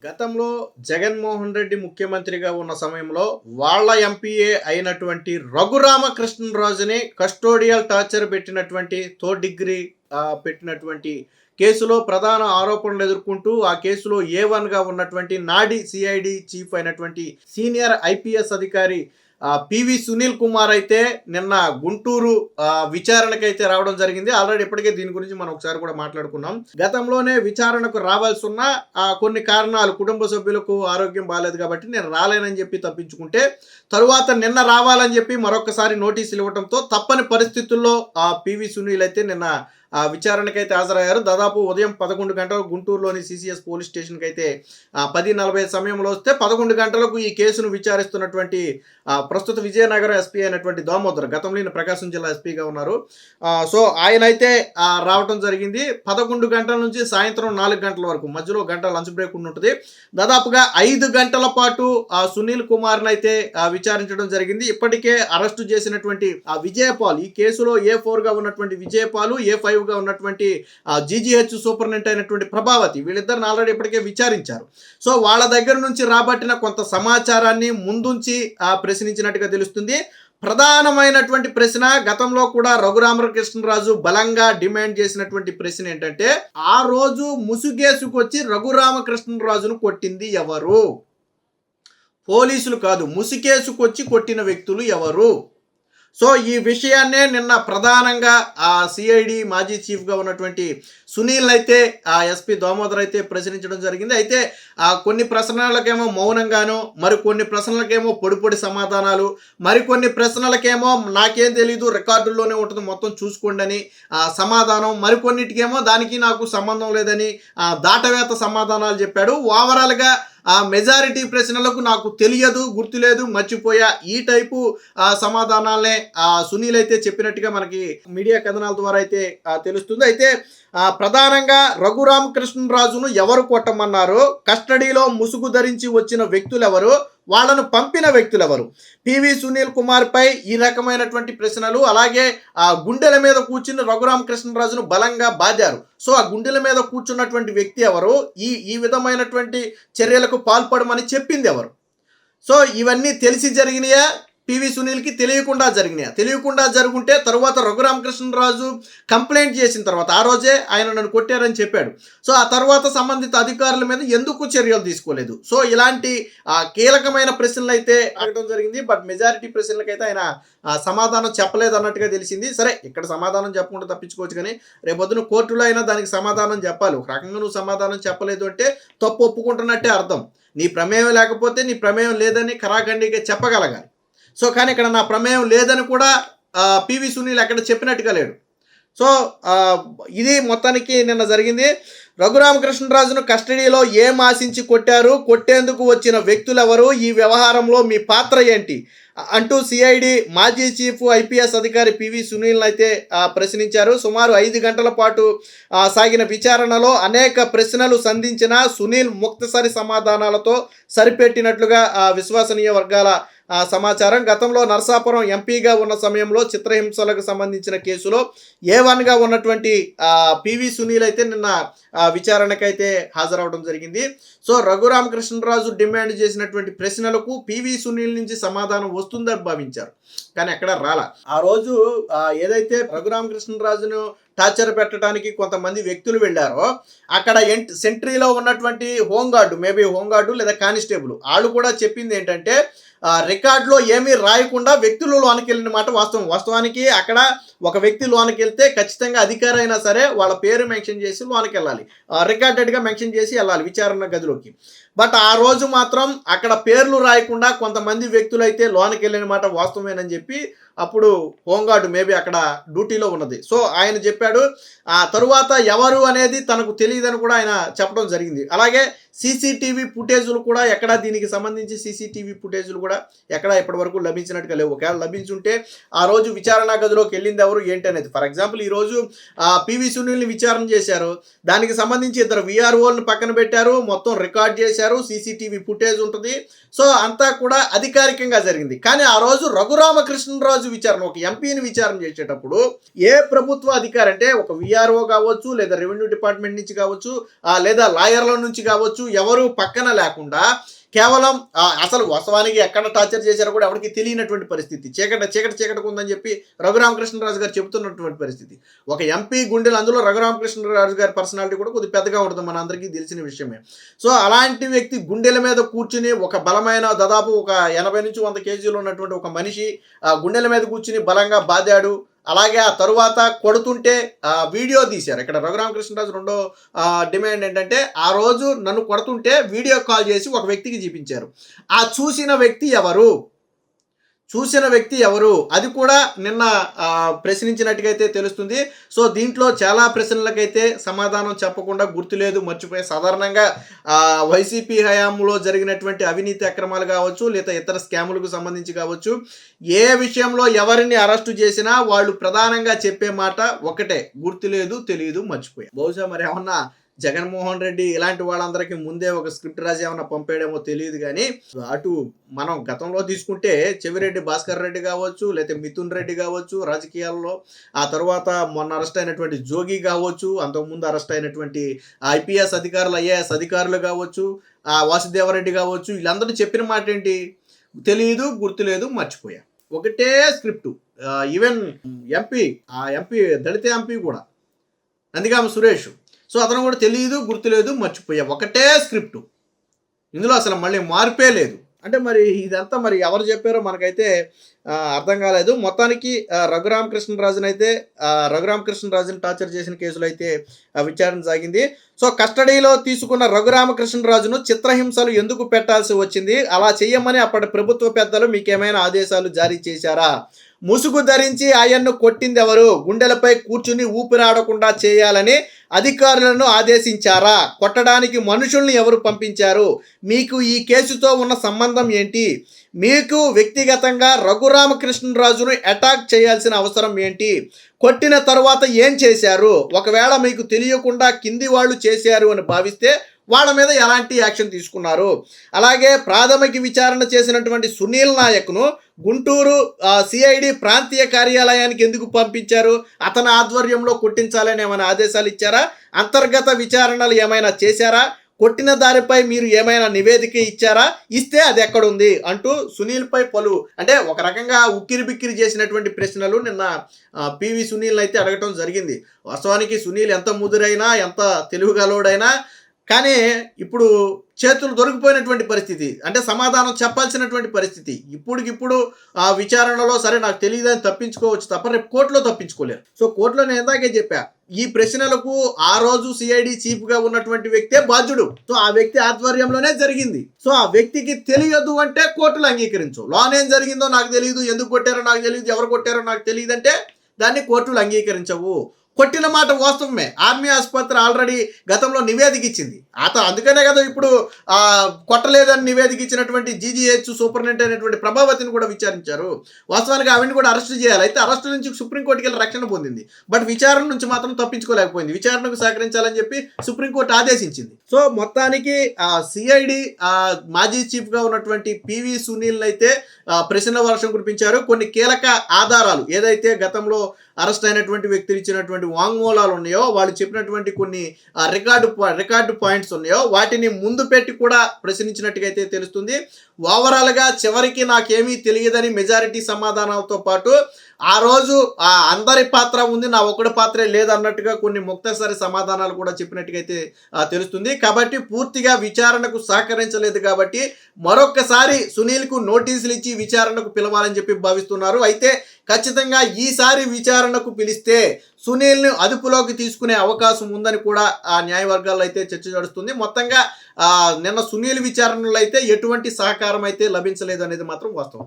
గతంలో జగన్మోహన్ రెడ్డి ముఖ్యమంత్రిగా ఉన్న సమయంలో వాళ్ళ ఎంపీఏ అయినటువంటి రఘురామకృష్ణరాజుని కస్టోడియల్ టార్చర్ పెట్టినటువంటి థర్డ్ డిగ్రీ పెట్టినటువంటి కేసులో ప్రధాన ఆరోపణలు ఎదుర్కొంటూ ఆ కేసులో A1గా ఉన్నటువంటి నాడి సిఐడి చీఫ్ అయినటువంటి సీనియర్ ఐపీఎస్ అధికారి పివి సునీల్ కుమార్ అయితే నిన్న గుంటూరు విచారణకైతే రావడం జరిగింది. ఆల్రెడీ ఇప్పటికే దీని గురించి మనం ఒకసారి కూడా మాట్లాడుకున్నాం. గతంలోనే విచారణకు రావాల్సి ఉన్న కొన్ని కారణాలు, కుటుంబ సభ్యులకు ఆరోగ్యం బాగాలేదు కాబట్టి నేను రాలేనని చెప్పి తప్పించుకుంటే, తరువాత నిన్న రావాలని చెప్పి మరొకసారి నోటీసులు ఇవ్వడంతో తప్పని పరిస్థితుల్లో పివి సునీల్ అయితే నిన్న విచారణకైతే హాజరయ్యారు. దాదాపు ఉదయం 11 గంటలకు గుంటూరులోని సిసిఎస్ పోలీస్ స్టేషన్కి అయితే 10:40 సమయంలో వస్తే 11 గంటలకు ఈ కేసును విచారిస్తున్నటువంటి ప్రస్తుత విజయనగరం ఎస్పీ అయినటువంటి దామోదర్, గతంలో ఈయన ప్రకాశం జిల్లా ఎస్పీగా ఉన్నారు. సో ఆయన అయితే రావడం జరిగింది. 11 గంటల నుంచి సాయంత్రం 4 గంటల వరకు, మధ్యలో గంట లంచ్ బ్రేక్ ఉంటుంది. దాదాపుగా 5 గంటల పాటు సునీల్ కుమార్ని అయితే విచారించడం జరిగింది. ఇప్పటికే అరెస్టు చేసినటువంటి విజయపాల్, ఈ కేసులో A4గా ఉన్నటువంటి విజయపాల్, A5గా ఉన్నటువంటి జీజీహెచ్ సూపరింటెండెంట్ అయినటువంటి ప్రభావతి, వీళ్ళిద్దరిని ఆల్రెడీ ఇప్పటికే విచారించారు. సో వాళ్ళ దగ్గర నుంచి రాబట్టిన కొంత సమాచారాన్ని ముందుంచి ప్రశ్నించినట్టుగా తెలుస్తుంది. ప్రధానమైనటువంటి ప్రశ్న, గతంలో కూడా రఘురామకృష్ణరాజు బలంగా డిమాండ్ చేసినటువంటి ప్రశ్న ఏంటంటే, ఆ రోజు ముసుగేసుకొచ్చి రఘురామకృష్ణరాజును కొట్టింది ఎవరు? పోలీసులు కాదు, ముసుగేసుకొచ్చి కొట్టిన వ్యక్తులు ఎవరు? సో ఈ విషయాన్నే నిన్న ప్రధానంగా సిఐడి మాజీ చీఫ్గా ఉన్నటువంటి సునీల్ అయితే ఎస్పీ దామోదర్ అయితే ప్రశ్నించడం జరిగింది. అయితే కొన్ని ప్రశ్నలకేమో మౌనంగాను, మరికొన్ని ప్రశ్నలకేమో పొడి సమాధానాలు, మరికొన్ని ప్రశ్నలకేమో నాకేం తెలీదు, రికార్డుల్లోనే ఉంటుంది మొత్తం చూసుకోండి అని సమాధానం, మరికొన్నిటికేమో దానికి నాకు సంబంధం లేదని దాటవేత సమాధానాలు చెప్పాడు. ఓవరాల్గా మెజారిటీ ప్రశ్నలకు నాకు తెలియదు, గుర్తులేదు, మర్చిపోయా, ఈ టైపు సమాధానాలనే సునీల్ అయితే చెప్పినట్టుగా మనకి మీడియా కథనాల ద్వారా అయితే తెలుస్తుంది. అయితే ప్రధానంగా రఘురామకృష్ణరాజును ఎవరు కొట్టమన్నారు, కస్టడీలో ముసుగు ధరించి వచ్చిన వ్యక్తులు ఎవరు, వాళ్ళను పంపిన వ్యక్తులు ఎవరు, పివి సునీల్ కుమార్ పై ఈ రకమైనటువంటి ప్రశ్నలు, అలాగే గుండెల మీద కూర్చుని రఘురామకృష్ణరాజును బలంగా బాదారు. సో ఆ గుండెల మీద కూర్చున్నటువంటి వ్యక్తి ఎవరు, ఈ విధమైనటువంటి చర్యలకు పాల్పడమని చెప్పింది ఎవరు? సో ఇవన్నీ తెలిసి జరిగినాయా, పివి సునీల్కి తెలియకుండా జరిగినాయా? తెలియకుండా జరుగుంటే తరువాత రఘురామకృష్ణరాజు కంప్లైంట్ చేసిన తర్వాత, ఆ రోజే ఆయన నన్ను కొట్టారని చెప్పాడు. సో ఆ తర్వాత సంబంధిత అధికారుల మీద ఎందుకు చర్యలు తీసుకోలేదు? సో ఇలాంటి కీలకమైన ప్రశ్నలు అయితే అడగడం జరిగింది. బట్ మెజారిటీ ప్రశ్నలకైతే ఆయన సమాధానం చెప్పలేదు అన్నట్టుగా తెలిసింది. సరే, ఇక్కడ సమాధానం చెప్పకుండా తప్పించుకోవచ్చు, కానీ రేపొద్దున కోర్టులో అయినా దానికి సమాధానం చెప్పాలి. ఒక రకంగా నువ్వు సమాధానం చెప్పలేదు అంటే తప్పు ఒప్పుకుంటున్నట్టే అర్థం. నీ ప్రమేయం లేకపోతే నీ ప్రమేయం లేదని ఖరాఖండిగా చెప్పగలగాలి. సో కానీ ఇక్కడ నా ప్రమేయం లేదని కూడా పివి సునీల్ ఎక్కడ చెప్పినట్టుగా లేడు. సో ఇది మొత్తానికి నిన్న జరిగింది. రఘురామకృష్ణరాజును కస్టడీలో ఏం ఆశించి కొట్టారు, కొట్టేందుకు వచ్చిన వ్యక్తులు ఎవరు, ఈ వ్యవహారంలో మీ పాత్ర ఏంటి అంటూ సిఐడి మాజీ చీఫ్ ఐపీఎస్ అధికారి పివి సునీల్ అయితే ప్రశ్నించారు. సుమారు 5 గంటల పాటు సాగిన విచారణలో అనేక ప్రశ్నలు సంధించిన సునీల్ ముక్తసరి సమాధానాలతో సరిపెట్టినట్లుగా విశ్వసనీయ వర్గాల సమాచారం. గతంలో నరసాపురం ఎంపీగా ఉన్న సమయంలో చిత్రహింసలకు సంబంధించిన కేసులో A1గా ఉన్నటువంటి పివి సునీల్ అయితే నిన్న విచారణకైతే హాజరవడం జరిగింది. సో రఘురామకృష్ణరాజు డిమాండ్ చేసినటువంటి ప్రశ్నలకు పివి సునీల్ నుంచి సమాధానం వస్తుందని భావించారు, కానీ ఎక్కడ రాలా. ఆ రోజు ఏదైతే రఘురామకృష్ణరాజును టార్చర్ పెట్టడానికి కొంతమంది వ్యక్తులు వెళ్ళారో, అక్కడ సెంట్రీలో ఉన్నటువంటి హోంగార్డు, మేబీ హోంగార్డు లేదా కానిస్టేబుల్, వాళ్ళు కూడా చెప్పింది ఏంటంటే, రికార్డులో ఏమీ రాయకుండా వ్యక్తులు లోనికి వెళ్ళిన మాట వాస్తవం. వాస్తవానికి అక్కడ ఒక వ్యక్తి లోనికి వెళ్తే ఖచ్చితంగా అధికారి అయినా సరే వాళ్ళ పేరు మెన్షన్ చేసి లోనికి వెళ్ళాలి, రికార్డెడ్గా మెన్షన్ చేసి వెళ్ళాలి విచారణ గదిలోకి. బట్ ఆ రోజు మాత్రం అక్కడ పేర్లు రాయకుండా కొంతమంది వ్యక్తులు అయితే లోనికి వెళ్ళిన మాట వాస్తవమేనని చెప్పి అప్పుడు హోంగార్డు మేబీ అక్కడ డ్యూటీలో ఉన్నది. సో ఆయన చెప్పాడు. ఆ తరువాత ఎవరు అనేది తనకు తెలియదని కూడా ఆయన చెప్పడం జరిగింది. అలాగే సీసీటీవీ ఫుటేజులు కూడా ఎక్కడ, దీనికి సంబంధించి సీసీటీవీ ఫుటేజులు కూడా ఎక్కడ ఇప్పటి వరకు లభించినట్టుగా లేవు. ఒకవేళ లభించుంటే ఆ రోజు విచారణ గదిలోకి వెళ్ళింది ఎవరు ఏంటి అనేది. ఫర్ ఎగ్జాంపుల్ ఈరోజు పివి సునీల్ని విచారణ చేశారు, దానికి సంబంధించి 2 VROలను పక్కన పెట్టారు, మొత్తం రికార్డ్ చేశారు, సీసీటీవీ ఫుటేజ్ ఉంటుంది. సో అంతా కూడా అధికారికంగా జరిగింది. కానీ ఆ రోజు రఘురామకృష్ణరాజు విచారణ, ఒక ఎంపీని విచారణ చేసేటప్పుడు ఏ ప్రభుత్వ అధికారి అంటే ఒక VRO కావచ్చు, లేదా రెవెన్యూ డిపార్ట్మెంట్ నుంచి కావచ్చు, లేదా లాయర్ల నుంచి కావచ్చు, ఎవరు పక్కన లేకుండా కేవలం అసలు వాస్తవానికి ఎక్కడ టార్చర్ చేశారో కూడా ఎవరికి తెలియనటువంటి పరిస్థితి, చీకటికి ఉందని చెప్పి రఘురామకృష్ణరాజు గారు చెబుతున్నటువంటి పరిస్థితి. ఒక ఎంపీ గుండెలు, అందులో రఘురామకృష్ణరాజు గారి పర్సనాలిటీ కూడా కొద్దిగా పెద్దగా ఉంటుంది, మన అందరికీ తెలిసిన విషయమే. సో అలాంటి వ్యక్తి గుండెల మీద కూర్చుని ఒక బలమైన దాదాపు ఒక 80 నుంచి 100 కేజీలు ఉన్నటువంటి ఒక మనిషి గుండెల మీద కూర్చుని బలంగా బాదాడు. అలాగే ఆ తరువాత కొడుతుంటే వీడియో తీశారు. ఇక్కడ రఘురామకృష్ణరాజు రెండో డిమాండ్ ఏంటంటే, ఆ రోజు నన్ను కొడుతుంటే వీడియో కాల్ చేసి ఒక వ్యక్తికి చూపించారు. ఆ చూసిన వ్యక్తి ఎవరు అది కూడా నిన్న ప్రశ్నించినట్టుగా అయితే తెలుస్తుంది. సో దీంట్లో చాలా ప్రశ్నలకైతే సమాధానం చెప్పకుండా గుర్తులేదు, మర్చిపోయి సాధారణంగా వైసీపీ హయాంలో జరిగినటువంటి అవినీతి అక్రమాలు కావచ్చు, లేదా ఇతర స్కాములకు సంబంధించి కావచ్చు, ఏ విషయంలో ఎవరిని అరెస్టు చేసినా వాళ్ళు ప్రధానంగా చెప్పే మాట ఒకటే, గుర్తులేదు, తెలియదు, మర్చిపోయా. బహుశా మరి ఏమన్నా జగన్మోహన్ రెడ్డి ఇలాంటి వాళ్ళందరికీ ముందే ఒక స్క్రిప్ట్ రాసి ఏమన్నా పంపేయడమో తెలియదు. కానీ అటు మనం గతంలో తీసుకుంటే చెవిరెడ్డి భాస్కర్ రెడ్డి కావచ్చు, లేకపోతే మిథున్ రెడ్డి కావచ్చు రాజకీయాల్లో, ఆ తర్వాత మొన్న అరెస్ట్ అయినటువంటి జోగి కావచ్చు, అంతకుముందు అరెస్ట్ అయినటువంటి ఐపీఎస్ అధికారులు, ఐఏఎస్ అధికారులు కావచ్చు, వాసుదేవరెడ్డి కావచ్చు, వీళ్ళందరూ చెప్పిన మాట ఏంటి, తెలియదు, గుర్తులేదు, మర్చిపోయా. ఒకటే స్క్రిప్టు. ఈవెన్ ఎంపీ దళిత ఎంపీ కూడా నందిగామ సురేష్, సో అతను కూడా తెలియదు, గుర్తులేదు, మర్చిపోయా. ఒకటే స్క్రిప్టు, ఇందులో అసలు మళ్ళీ మార్పే లేదు. అంటే మరి ఇదంతా మరి ఎవరు చెప్పారో మనకైతే అర్థం కాలేదు. మొత్తానికి రఘురామకృష్ణరాజుని టార్చర్ చేసిన కేసులో అయితే విచారణ సాగింది. సో కస్టడీలో తీసుకున్న రఘురామకృష్ణరాజును చిత్రహింసలు ఎందుకు పెట్టాల్సి వచ్చింది, అలా చెయ్యమని అప్పటి ప్రభుత్వ పెద్దలు మీకేమైనా ఆదేశాలు జారీ చేశారా, ముసుగు ధరించి ఆయన్ను కొట్టింది ఎవరు, గుండెలపై కూర్చుని ఊపిరాడకుండా చేయాలని అధికారులను ఆదేశించారా, కొట్టడానికి మనుషుల్ని ఎవరు పంపించారు, మీకు ఈ కేసుతో ఉన్న సంబంధం ఏంటి, మీకు వ్యక్తిగతంగా రఘురామకృష్ణరాజును అటాక్ చేయాల్సిన అవసరం ఏంటి, కొట్టిన తర్వాత ఏం చేశారు, ఒకవేళ మీకు తెలియకుండా కింది వాళ్ళు చేశారు అని భావిస్తే వాళ్ళ మీద ఎలాంటి యాక్షన్ తీసుకున్నారు, అలాగే ప్రాథమిక విచారణ చేసినటువంటి సునీల్ నాయక్ను గుంటూరు సిఐడి ప్రాంతీయ కార్యాలయానికి ఎందుకు పంపించారు, అతని ఆధ్వర్యంలో కొట్టించాలని ఏమైనా ఆదేశాలు ఇచ్చారా, అంతర్గత విచారణలు ఏమైనా చేశారా, కొట్టిన దారిపై మీరు ఏమైనా నివేదిక ఇచ్చారా, ఇస్తే అది ఎక్కడుంది అంటూ సునీల్పై అంటే ఒక రకంగా ఉక్కిరి బిక్కిరి చేసినటువంటి ప్రశ్నలు నిన్న పివి సునీల్ అయితే అడగటం జరిగింది. వాస్తవానికి సునీల్ ఎంత ముదురైనా, ఎంత తెలుగుగలోడైనా కానీ ఇప్పుడు చేతులు దొరికిపోయినటువంటి పరిస్థితి, అంటే సమాధానం చెప్పాల్సినటువంటి పరిస్థితి. ఇప్పుడికిప్పుడు ఆ విచారణలో సరే నాకు తెలియదని తప్పించుకోవచ్చు తప్ప రేపు కోర్టులో తప్పించుకోలేరు. సో కోర్టులో నేను ఇందాకే చెప్పా, ఈ ప్రశ్నలకు ఆ రోజు సిఐడి చీఫ్గా ఉన్నటువంటి వ్యక్తే బాధ్యుడు. సో ఆ వ్యక్తి ఆధ్వర్యంలోనే జరిగింది. సో ఆ వ్యక్తికి తెలియదు అంటే కోర్టులు అంగీకరించు. లోన్ ఏం జరిగిందో నాకు తెలియదు, ఎందుకు కొట్టారో నాకు తెలియదు, ఎవరు కొట్టారో నాకు తెలియదు అంటే దాన్ని కోర్టులు అంగీకరించవు. కొట్టిన మాట వాస్తవమే, ఆర్మీ ఆసుపత్రి ఆల్రెడీ గతంలో నివేదిక ఇచ్చింది. అందుకనే కదా ఇప్పుడు కొట్టలేదని నివేదిక ఇచ్చినటువంటి జీజీహెచ్ సూపరింటెండెంట్ అయినటువంటి ప్రభావతిని కూడా విచారించారు. వాస్తవానికి ఆవిడని కూడా అరెస్ట్ చేయాలి. అయితే అరెస్టు నుంచి సుప్రీంకోర్టుకి వెళ్ళి రక్షణ పొందింది, బట్ విచారణ నుంచి మాత్రం తప్పించుకోలేకపోయింది. విచారణకు సహకరించాలని చెప్పి సుప్రీంకోర్టు ఆదేశించింది. సో మొత్తానికి సిఐడి మాజీ చీఫ్గా ఉన్నటువంటి పివి సునీల్ అయితే ప్రశ్న వర్షం కురిపించారు. కొన్ని కీలక ఆధారాలు ఏదైతే గతంలో అరెస్ట్ అయినటువంటి వ్యక్తులు ఇచ్చినటువంటి వాంగ్మూలాలు ఉన్నాయో, వాళ్ళు చెప్పినటువంటి కొన్ని రికార్డు పాయింట్స్ ఉన్నాయో వాటిని ముందు పెట్టి కూడా ప్రశ్నించినట్టుగా అయితే తెలుస్తుంది. ఓవరాల్గా చివరికి నాకేమీ తెలియదని మెజారిటీ సమాధానాలతో పాటు ఆ రోజు అందరి పాత్ర ఉంది, నా ఒక్కడి పాత్రే లేదన్నట్టుగా కొన్ని ముక్తసరి సమాధానాలు కూడా చెప్పినట్టుగా అయితే తెలుస్తుంది. కాబట్టి పూర్తిగా విచారణకు సహకరించలేదు కాబట్టి మరొక్కసారి సునీల్కు నోటీసులు ఇచ్చి విచారణకు పిలవాలని చెప్పి భావిస్తున్నారు. అయితే ఖచ్చితంగా ఈసారి విచారణకు పిలిస్తే సునీల్ని అదుపులోకి తీసుకునే అవకాశం ఉందని కూడా ఆ న్యాయవర్గాల్లో అయితే చర్చ నడుస్తుంది. మొత్తంగా నిన్న సునీల్ విచారణలో అయితే ఎటువంటి సహకారం అయితే లభించలేదు అనేది మాత్రం వాస్తవం.